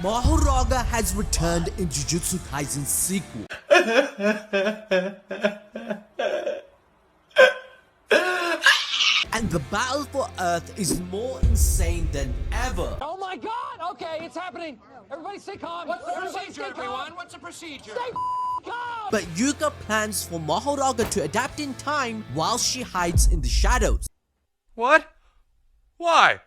Mahoraga has returned in Jujutsu Kaisen sequel. And the battle for Earth is more insane than ever. Oh my god! Okay, it's happening! Everybody stay calm! What's the procedure, everyone? What's the procedure? Stay calm! But Yuka plans for Mahoraga to adapt in time while she hides in the shadows. What? Why?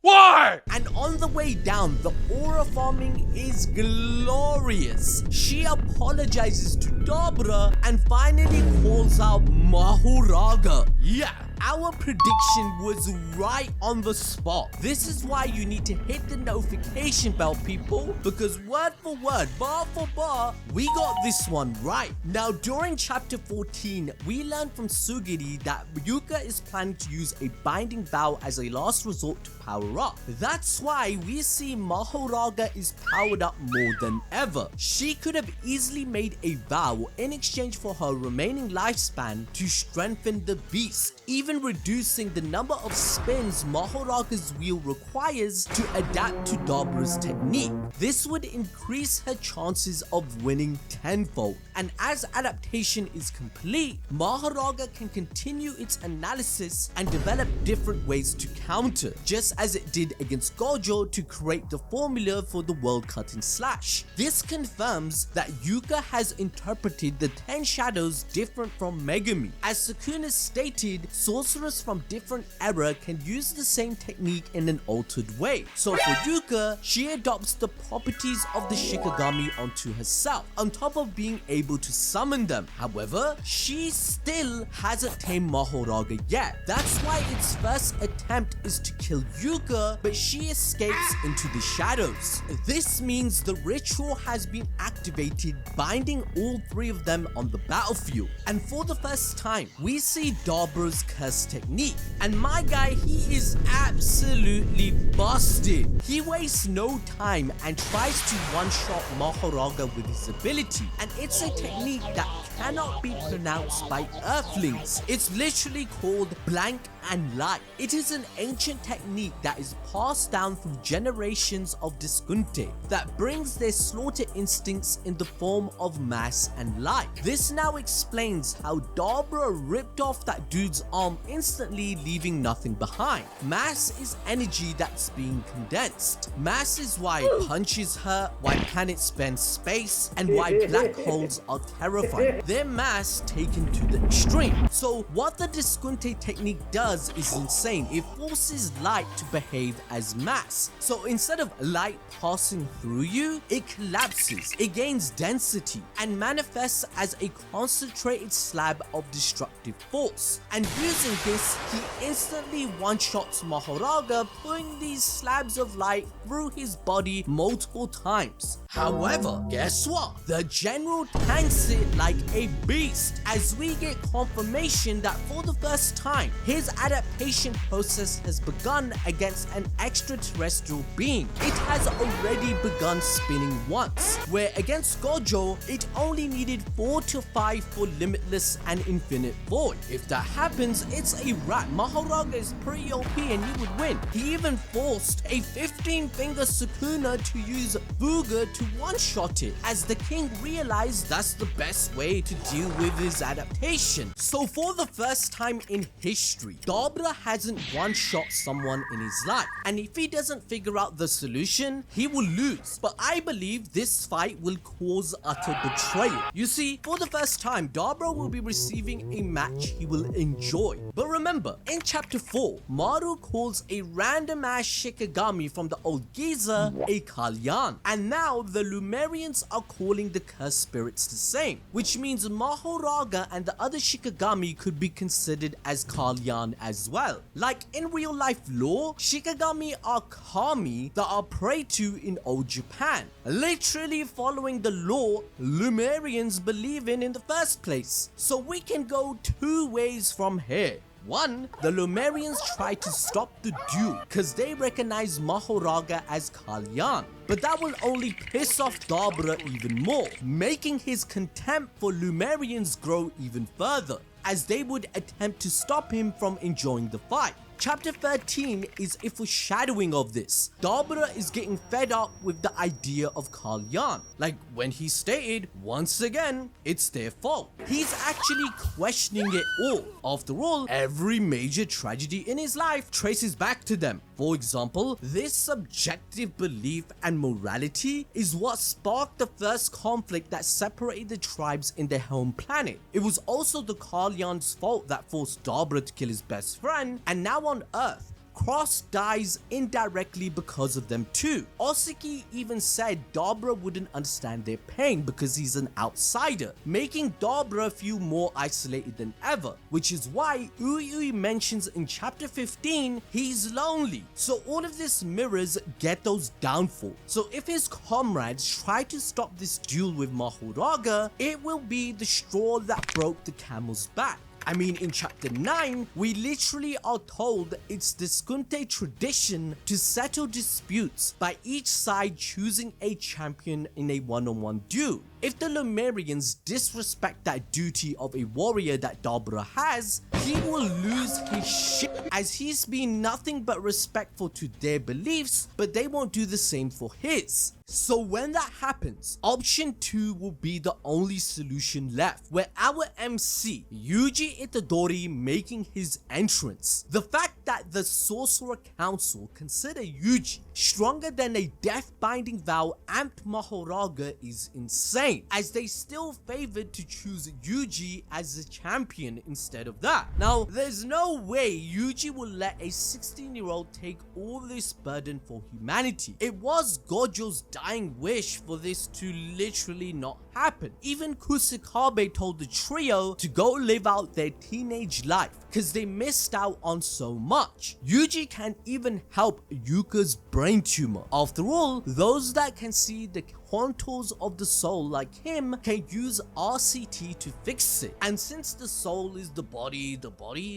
Why? And on the way down, the aura farming is glorious. She apologizes to Dabura and finally calls out Mahoraga. Yeah, our prediction was right on the spot. This is why you need to hit the notification bell, people, because word for word, bar for bar, we got this one right. Now, during chapter 14, we learned from Sugiri that Yuka is planning to use a binding vow as a last resort to power up. That's why we see Mahoraga is powered up more than ever. She could have easily made a vow in exchange for her remaining lifespan to strengthen the beast, even reducing the number of spins Mahoraga's wheel requires to adapt to Dabura's technique. This would increase her chances of winning tenfold, and as adaptation is complete, Mahoraga can continue its analysis and develop different ways to counter, just as it did against Gojo to create the formula for the world cutting slash. This confirms that Yuka has interpreted the 10 shadows different from Megami. As Sukuna stated, sorcerers from different era can use the same technique in an altered way. So for Yuka, she adopts the properties of the shikigami onto herself, on top of being able to summon them. However, she still hasn't tamed Mahoraga yet. That's why its first attempt is to kill Yuka, but she escapes into the shadows. This means the ritual has been activated, binding all three of them on the battlefield. And for the first time, we see Dabura's curse technique. And my guy, he is absolutely busted. He wastes no time and tries to one-shot Mahoraga with his ability. And it's a technique that cannot be pronounced by earthlings. It's literally called blank and light. It is an ancient technique that is passed down through generations of Diskunte that brings their slaughter instincts in the form of mass and light. This now explains how Dabura ripped off that dude's arm instantly, leaving nothing behind. Mass is energy that's being condensed. Mass is why punches hurt, why planets bend space, and why black holes are terrifying. Their mass taken to the extreme. So what the Diskunte technique does is insane. It forces light to behave as mass. So instead of light passing through you, it collapses, it gains density, and manifests as a concentrated slab of destructive force. And using this, he instantly one-shots Mahoraga, pulling these slabs of light through his body multiple times. However, guess what? The general tanks it like a beast, as we get confirmation that for the first time, his adaptation process has begun against an extraterrestrial being. It has already begun spinning once, where against Gojo, it only needed 4 to 5 for limitless and infinite void. If that happens, it's a wrap. Mahoraga is pretty OP and you would win. He even forced a 15-finger Sukuna to use Fuga to one-shot it, as the king realized that's the best way to deal with his adaptation. So for the first time in history, Dabura hasn't one-shot someone in his life, and if he doesn't figure out the solution, he will lose. But I believe this fight will cause utter betrayal. You see, for the first time, Dabura will be receiving a match he will enjoy. But remember, in chapter 4, Maru calls a random ass shikigami from the old Giza a Kalyan, and now the Lumerians are calling the cursed spirits the same, which means Mahoraga and the other shikigami could be considered as Kalyan as well. Like in real life lore, shikigami are kami that are prayed to in old Japan, literally following the lore Lumerians believe in the first place. So we can go two ways from here. One, the Lumerians try to stop the duel because they recognize Mahoraga as Kalyan, but that will only piss off Dabura even more, making his contempt for Lumerians grow even further, as they would attempt to stop him from enjoying the fight. Chapter 13 is a foreshadowing of this. Dabura is getting fed up with the idea of Kalyan. Like when he stated, once again, it's their fault. He's actually questioning it all. After all, every major tragedy in his life traces back to them. For example, this subjective belief and morality is what sparked the first conflict that separated the tribes in their home planet. It was also the Kalyan's fault that forced Dabura to kill his best friend, and now on Earth, Cross dies indirectly because of them too. Osaki even said Dabura wouldn't understand their pain because he's an outsider, making Dabura feel more isolated than ever, which is why Ui mentions in chapter 15 he's lonely. So all of this mirrors Geto's downfall. So if his comrades try to stop this duel with Mahoraga, it will be the straw that broke the camel's back. I mean, in chapter 9, we literally are told it's the Tsukunte tradition to settle disputes by each side choosing a champion in a one-on-one duel. If the Lemurians disrespect that duty of a warrior that Dabura has, he will lose his shit, as he's been nothing but respectful to their beliefs, but they won't do the same for his. So when that happens, option 2 will be the only solution left, where our MC, Yuji Itadori, making his entrance. The fact that the Sorcerer Council consider Yuji stronger than a death-binding vow amped Mahoraga is insane, as they still favored to choose Yuji as the champion instead of that. Now, there's no way Yuji will let a 16-year-old take all this burden for humanity. It was Gojo's dying wish for this to literally not happen. Even Kusakabe told the trio to go live out their teenage life because they missed out on so much. Yuji can even help Yuka's brain tumor. After all, those that can see the contours of the soul like him can use RCT to fix it. And since the soul is the body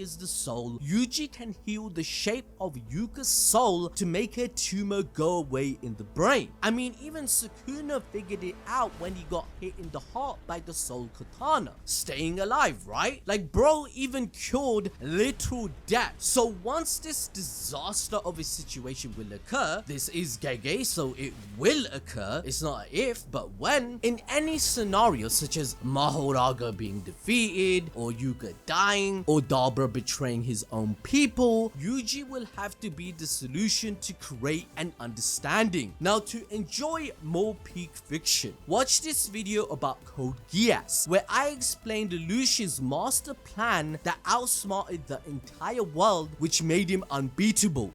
is the soul, Yuji can heal the shape of Yuka's soul to make her tumor go away in the brain. I mean, even Sukuna figured it out when he got hit in the heart by the soul katana. Staying alive, right? Like, bro even cured literal death. So once this disaster of a situation will occur, this is Gege, so it will occur. It's not if, but when. In any scenario such as Mahoraga being defeated, or Yuka dying, or Dabura betraying his own people, Yuji will have to be the solution to create an understanding. Now, to enjoy more peak fiction, watch this video about Code Geass, where I explained Lucia's master plan that outsmarted the entire world, which made him unbeatable.